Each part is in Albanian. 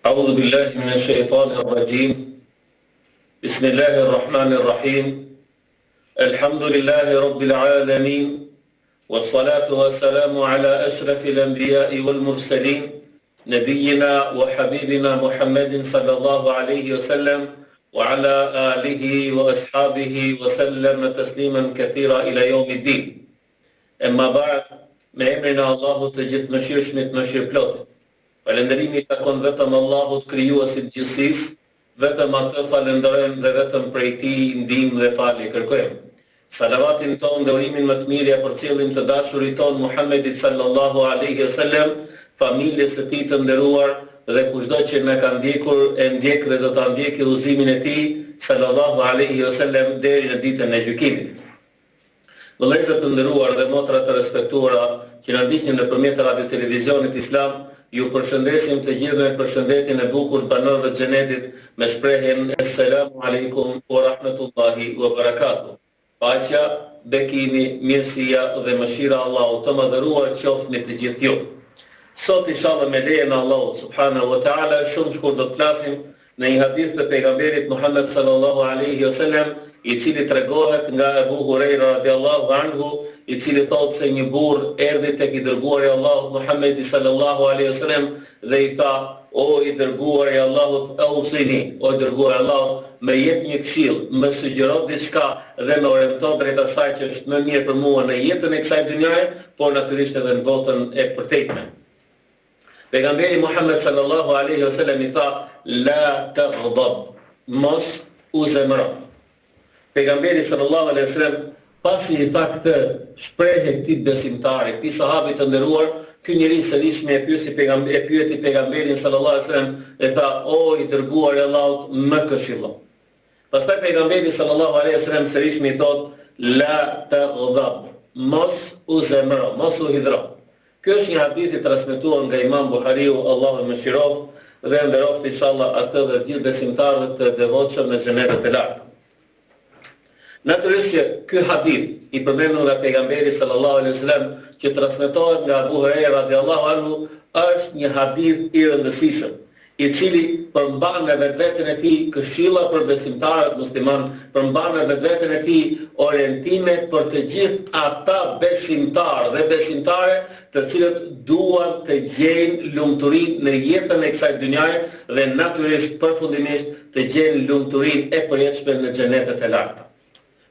أعوذ بالله من الشيطان الرجيم بسم الله الرحمن الرحيم الحمد لله رب العالمين والصلاة والسلام على أشرف الأنبياء والمرسلين نبينا وحبيبنا محمد صلى الله عليه وسلم وعلى آله وأصحابه وسلم تسليما كثيرا إلى يوم الدين أما بعد me emrin e Allahut të gjithëmëshirshmit mëshirëplot. Falënderimi takon vetëm Allahut krijuesit gjithësisë, vetëm atë falenderojmë dhe vetëm prej tij ndihmë dhe falje kërkojmë. Salavatin ton dhe urimin më të mirë për cilin të dashurit ton Muhammedit sallallahu alaihi wasallam, familjes së tij të nderuar dhe kushdo që na ka ndjekur e ndjek dhe do ta ndjekë udhëzimin e tij sallallahu alaihi wasallam deri në ditën e gjykimit. Vëllezër të nderuar dhe motra të respektuara që na ndiqni nëpërmjet radio televizionit Islam, ju përshëndesim të gjithë me përshëndetjen e bukur banorëve të xhenetit me shprehjen Assalamu alaikum wa rahmatullahi wa barakatuh. Paqja, bekimi, mirësia dhe mëshira e Allahut të madhëruar qoftë me të gjithë ju. Sot inshallah me lejen e Allahut subhanahu wa taala shumë shkurt do të flasim në një hadith të pejgamberit Muhammed sallallahu alaihi wasallam, i cili tregohet nga Abu Huraira radiallahu anhu, i cili thotë se një burr erdhi tek i dërguari i Allahut Muhammedi sallallahu alaihi wasallam dhe i tha: "O i dërguari i Allahut, ausini, o i dërguari i Allahut, më jep një këshill, më sugjero diçka dhe më oriento drejt asaj që është më mirë për mua në jetën e kësaj dynjaje, por natyrisht edhe në botën e përtetme." Pejgamberi Muhammed sallallahu alaihi wasallam i tha: "La taghdab, mos u zemëro." Pejgamberi sallallahu alaihi wasallam pasi i tha këtë shprehje këtij besimtari, këtij sahabit të nderuar, ky njeri sërish me pyeti pejgamberin sallallahu alaihi wasallam e tha: "O i dërguari i Allahut, më këshillo." Pastaj pejgamberi sallallahu alaihi wasallam sërish më i thotë: "La taghdab, mos u zemëro, mos u hidhro." Ky është një hadith i transmetuar nga Imam Buhariu, Allahu e mëshiroft dhe nderoft inshallah atë dhe gjithë besimtarët të devotshëm në xhenetin e lartë. Natyrisht që ky hadith i përmendur nga pejgamberi sallallahu alaihi wasallam që transmetohet nga Abu Huraira radiallahu anhu është një hadith i rëndësishëm, i cili përmban në vetveten e tij këshilla për besimtarët musliman, përmban në vetveten e tij orientime për të gjithë ata besimtarë dhe besimtare të cilët duan të gjejnë lumturinë në jetën e kësaj dynjaje dhe natyrisht përfundimisht të gjejnë lumturinë e përjetshme në xhenetet e larta.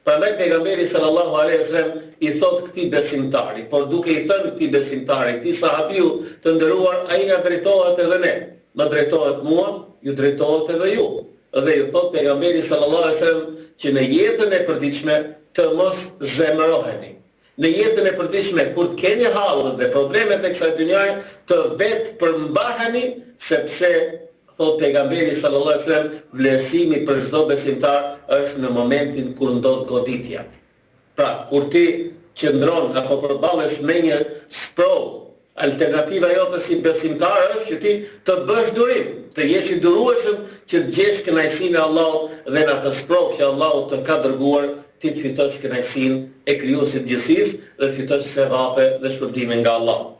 Prandaj pejgamberi sallallahu alaihi wasallam i thot këtij besimtari, por duke i thënë këtij besimtari, këtij sahabiu të nderuar, ai na drejtohet edhe ne. Më drejtohet mua, ju drejtohet edhe ju. Dhe ju thot pejgamberi sallallahu alaihi wasallam që në jetën e përditshme të mos zemëroheni. Në jetën e përditshme kur keni hallet dhe problemet e kësaj dynjaje të vetë përmbaheni, sepse thot pejgamberi sallallahu alaihi wasallam, vlerësimi për çdo besimtar është në momentin kur ndodh goditja. Pra, kur ti qëndron apo përballesh me një sprovë, alternativa jote si besimtar është që ti të bësh durim, të jesh i durueshëm që të gjesh kënaqësinë e Allahut dhe në atë sprovë që Allahu të ka dërguar, ti të fitosh kënaqësinë e krijuesit gjithësisë dhe fitosh sevape dhe shpërbime nga Allahu.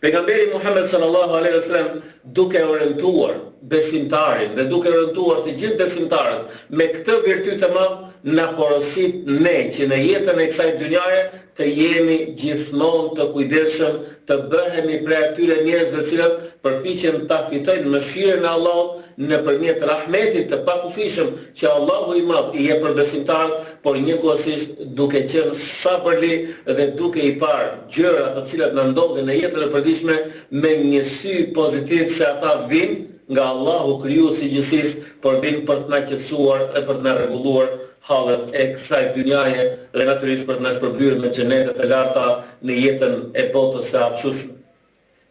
Pejgamberi Muhammed sallallahu alaihi wasallam duke orientuar besimtarin dhe duke orientuar të gjithë besimtarët me këtë virtyt të madh na porosit ne që në jetën e kësaj dynjaje të jemi gjithmonë të kujdesshëm, të bëhemi prej atyre njerëzve të cilët përpiqen ta fitojnë mëshirën e Allahut nëpërmjet rahmetit të pakufishëm që Allahu i Madh i jep për besimtarët, por njëkohësisht duke qenë sabërli dhe duke i parë gjëra të cilat na ndodhin në jetën e përditshme me një sy pozitiv se ata vinë nga Allahu krijuesi i gjithësisë, por vinë për të na qetësuar e për të na rregulluar hallet e kësaj dynjaje dhe natyrisht për të na shpërblyer me xhenetet e larta në jetën e botës së abshushme.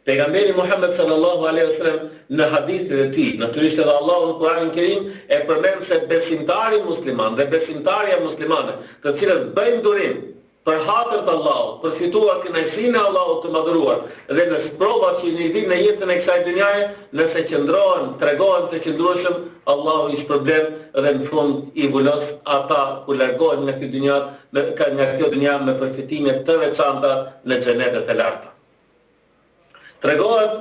Pejgamberi Muhammed sallallahu alaihi wasallam në hadithin e tij, natyrisht edhe Allahu në Kur'anin Kerim e përmend se besimtari musliman dhe besimtarja muslimane, të cilët bëjnë durim për hatën të Allahut, për fituar kënaqësinë e Allahut të madhëruar dhe në provat që i vijnë në jetën e kësaj dynjaje, nëse qëndrohen, tregohen të qëndrueshëm, Allahu i shpërblen dhe në fund i vulos ata ku largohen nga kjo dynja me përfitime të veçanta në xhenetet e larta. Tregohet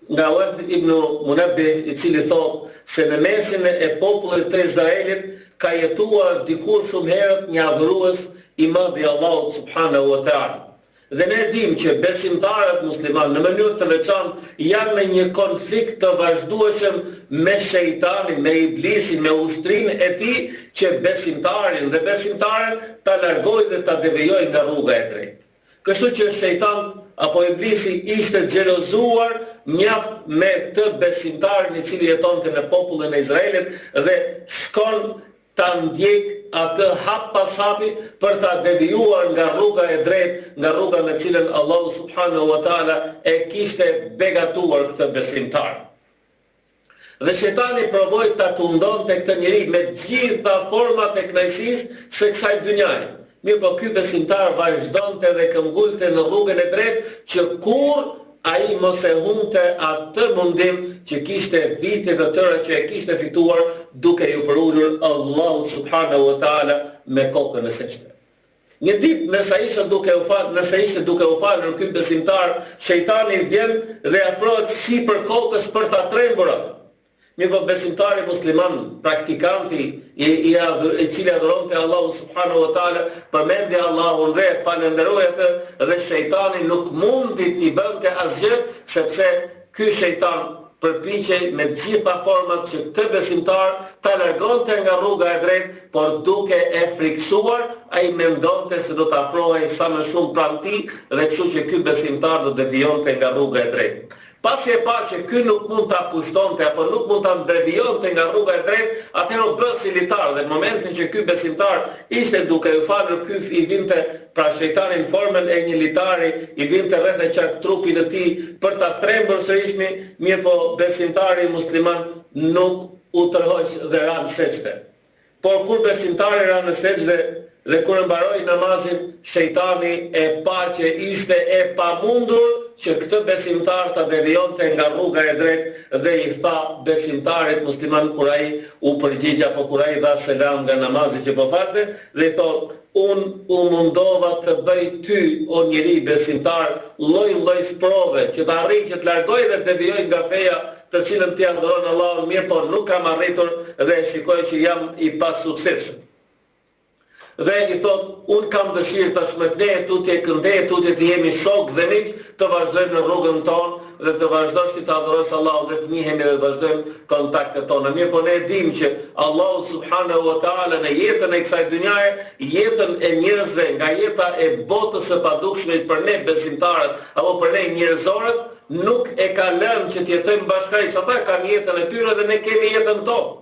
nga Wahb ibn Munabbih, i cili thotë se në mesin e popullit të Izraelit ka jetuar dikur shumë herët një adhurues i madh i Allahut subhanahu wa ta'ala. Dhe ne dim që besimtarët musliman në mënyrë të veçantë janë në një konflikt të vazhdueshëm me shejtanin, me iblisin, me ushtrinë e tij që besimtarin dhe besimtaren ta largojë dhe ta devijojë nga rruga e drejtë. Kështu që shejtan apo iblisi ishte xhelozuar mjaft me të besimtarin i cili jetonte në popullin e Izraelit dhe shkon ta ndjek atë hap pas hapi për ta devijuar nga rruga e drejtë, nga rruga në cilën Allahu subhanahu wa taala e kishte begatuar këtë besimtar. Dhe shejtani provoi ta tundonte këtë njeri me gjitha format e kënaqësisë së kësaj dynjaje. Mirë po ky besimtar vazhdonte dhe këmgulte në rrugën e drejtë që kur ai mos e humte atë mundim që kishte vite të tëra që e kishte fituar duke ju përulur Allahu subhanahu wa taala me kokën e sejdë. Një ditë nëse ishte duke u falur ky besimtar, shejtani vjen dhe afrohet sipër kokës për ta trembur. Një besimtari musliman, praktikanti i cili adhuronte Allahu subhanahu wa taala, përmendje Allahun dhe falenderoi atë, dhe shejtani nuk mundi t'i bënte asgjë sepse ky shejtan përpiqej me gjitha format që këtë besimtar ta largonte nga rruga e drejtë, por duke e friksuar, ai mendonte se do të afrohej sa më shumë pranë tij dhe kështu që ky besimtar do devijonte nga rruga e drejtë. Pasi e pa që ky nuk mund ta pushtonte apo nuk mund ta devijonte nga rruga e drejtë, atëherë u bë si litar dhe në momentin që ky besimtar ishte duke u falur, ky i vinte pra shejtani në formën e një litari, i vinte rreth e qark trupin e tij për ta trembur sërish, mirë po besimtari musliman nuk u tërhoq dhe ra në sejdë. Por kur besimtari ra në sejdë dhe kur e mbaroi namazin, shejtani e pa që ishte e pamundur që këtë besimtar ta devijonte nga rruga e drejtë dhe i tha besimtarit musliman kur ai u përgjigj apo kur ai dha selam nga namazi që po falte, dhe i thotë: unë u mundova të bëj ty, o njeri besimtar, lloj sprove që të arrij që të largoj dhe të devijoj nga feja të cilën ti adhuron Allahun, mirë po nuk kam arritur dhe shikoj që jam i pasuksesshëm. Dhe i thot: unë kam dëshirë tashmë ne tutje këndej, tutje të jemi shok dhe miq, të vazhdojmë në rrugën tonë dhe të vazhdojmë si të adhurojmë Allahun dhe të njihemi dhe të vazhdojmë kontaktet tona. Mirë po ne dim që Allahu subhanahu wa taala në jetën e kësaj dynjaje, jetën e njerëzve, nga jeta e botës së padukshme për ne besimtarët apo për ne njerëzorët, nuk e ka lënë që të jetojmë bashkërisht. Ata kanë jetën e tyre dhe ne kemi jetën tonë.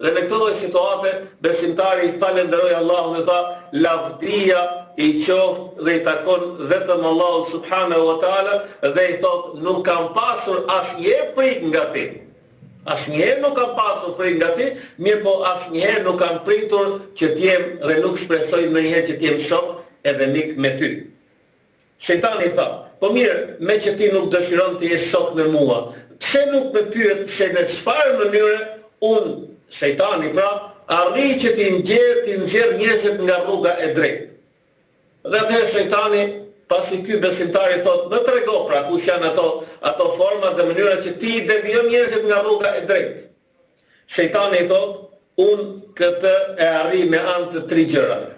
Dhe në këtë lloj situate besimtari falenderoi Allahun dhe tha: lavdia i qoftë dhe i takon vetëm Allahu subhanahu wa taala, dhe i thot: nuk kam pasur asnjëherë frikë nga ti. Asnjëherë nuk kam pasur frikë nga ti, mirë po asnjëherë nuk kam pritur që t'jem dhe nuk shpresoj ndonjëherë që t'jem shok edhe mik me ty. Shejtani tha: po mirë, me që ti nuk dëshiron të jesh shok me mua, pse nuk më pyet se në çfarë mënyre unë, shejtani pra, arri që ti nxjerr njerëzit nga rruga e drejtë. Dhe atëherë shejtani, pasi ky besimtari thot: më trego pra kush janë ato format dhe mënyra që ti devijon njerëzit nga rruga e drejtë. Shejtani thot: unë këtë e arri me anë të 3 gjërave.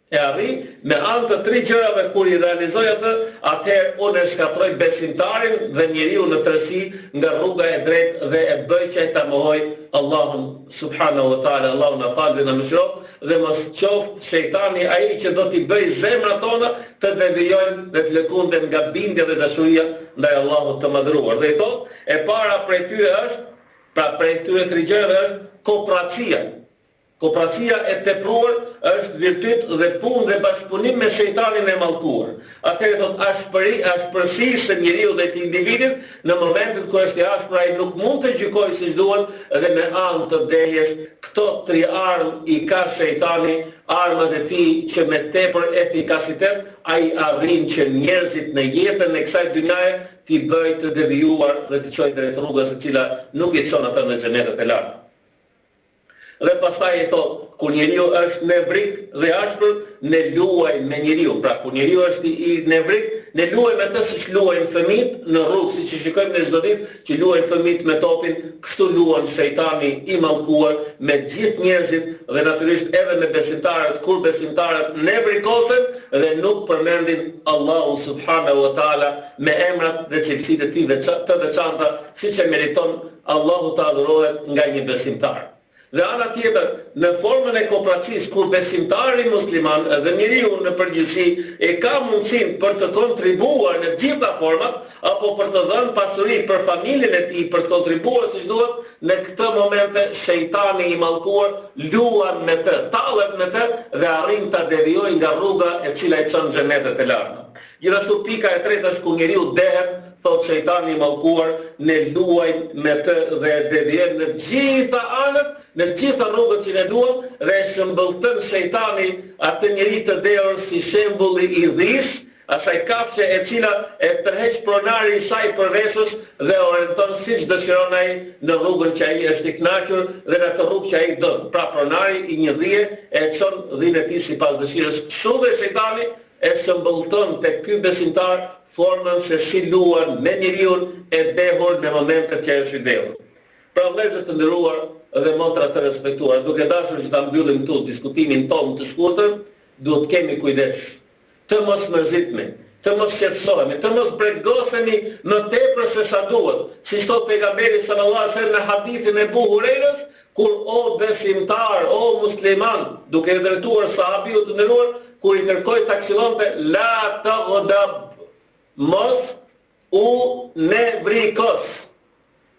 E arri me anë të 3 gjërave, kur i realizoj atë, atëherë unë e shkatroj besimtarin dhe njeriu në tërësi nga rruga e drejtë dhe e bëj që ta mohoj Allahun subhanahu wa taala. Allahu na fal dhe na mëshiroj, dhe mos qoftë shejtani ai që do t'i bëj zemrat tona të devijojnë dhe të lëkunden nga bindja dhe dashuria ndaj Allahut të madhëruar. Dhe i thotë: e para prej tyre është, pra prej tyre 3 gjërave është kooperacia. Kooperacia e tepruar është virtyt dhe punë dhe bashkëpunim me shejtanin e mallkuar. Atëherë thot: ashpërsia së njeriu dhe të individit në momentin kur është i ashpër, ai nuk mund të gjykojë siç duan, dhe me anë të dehjes këto 3 armë i ka shejtani, armat e tij që me tepër efikasitet ai arrin që njerëzit në jetën e kësaj dynjaje t'i bëjë të devijuar dhe të çojë drejt rrugës e cila nuk i çon ata në xhenetet e larta. Dhe pastaj e thot: kur njeriu është nevrik dhe ashpër, ne luaj me njeriu. Pra kur njeriu është i nevrik, Ne luajmë atë siç luajnë fëmijët në rrugë, siç e shikojmë në çdo ditë që luajnë fëmijët me topin, kështu luan shejtani I mallkuar me gjithë njerëzit dhe natyrisht edhe me besimtarët, kur besimtarët ne vrikosen dhe nuk përmendin Allahu subhanahu wa taala me emrat dhe cilësitë e tij të veçanta, siç e meriton Allahu të adhurohet nga një besimtar. Dhe ana tjetër, në formën e kooperacisë, kur besimtari musliman dhe njeriu në përgjithësi e ka mundësinë për të kontribuar në gjitha format, apo për të dhënë pasuri për familjen e tij, për të kontribuar siç duhet, në këtë momente shejtani I mallkuar luan me të, tallet me të dhe arrin ta devijojë nga rruga e cila I çon xhenetet e larta. Gjithashtu pika e tretë është kur njeriu dehet, thot shejtani I mallkuar, ne luajmë me të dhe devijojmë në gjitha anët, në gjitha rrugët që ne duam dhe shëmbëllton shejtani atë njeri të derë si shembulli I dhis, asaj kafshë e cila e tërheq pronari I saj përveshës dhe orienton siç dëshiron ai në rrugën që ai është I kënaqur dhe në atë rrugë që ai don. Pra pronari I një dhije e çon dhinë e tij sipas dëshirës. Kështu dhe shejtani e shëmbëllton tek ky besimtar formën se si luan me njeriu e dehur në momentet që është I dehur. Pra vëllezër të nderuar dhe motra të respektuar, duke dashur që ta mbyllim këtu diskutimin tonë të shkurtër, duhet kemi kujdes, të mos mërzitemi, të mos qetësohemi, të mos bregosemi më tepër se sa duhet, siç thot pejgamberi sallallahu alajhi wasallam në hadithin e Abu Hurajrës, kur o besimtar, o musliman, duke I drejtuar sahabiut të nderuar, kur I kërkoi ta këshillonte la taghdab, mos u nevrikos.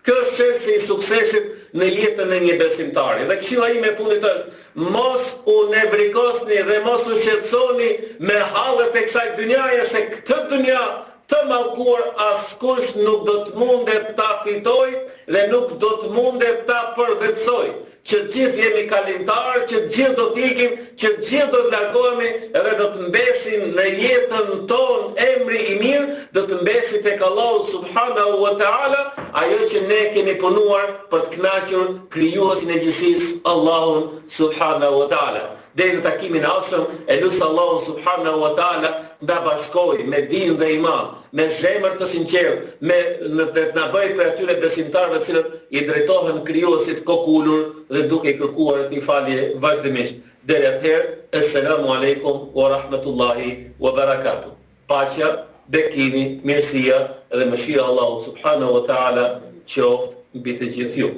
Kjo është çelësi I suksesit në jetën e një besimtari. Dhe këshilla ime e fundit është, mos u nevrikosni dhe mos u shqetësoni me hallet e kësaj dynjaje, se këtë dynja të mallkuar askush nuk do të mundet ta fitoj dhe nuk do të mundet ta përvetësoj. Që gjithë jemi kalimtar, që gjithë do t'ikim, që gjithë do të largohemi dhe do të mbesim në jetën tonë emri I mirë, do të mbesim tek Allahu subhanahu wa taala, ajo që ne kemi punuar për të kënaqur krijuesin e gjithësisë, Allahun subhanahu wa taala. Deri në takimin e ardhshëm, e lut Allahun subhanahu wa taala nda bashkoj me dinë dhe iman, me zemër të sinqertë, të na bëjë për atyre besimtarëve të cilët I drejtohen krijuesit kokulur dhe duke I kërkuar atij falje vazhdimisht. Deri atëherë, assalamu alaikum wa rahmatullahi wa barakatuh. Paqja, bekimi, mirësia dhe mëshira Allahu subhanahu wa taala qoftë mbi të gjithë ju.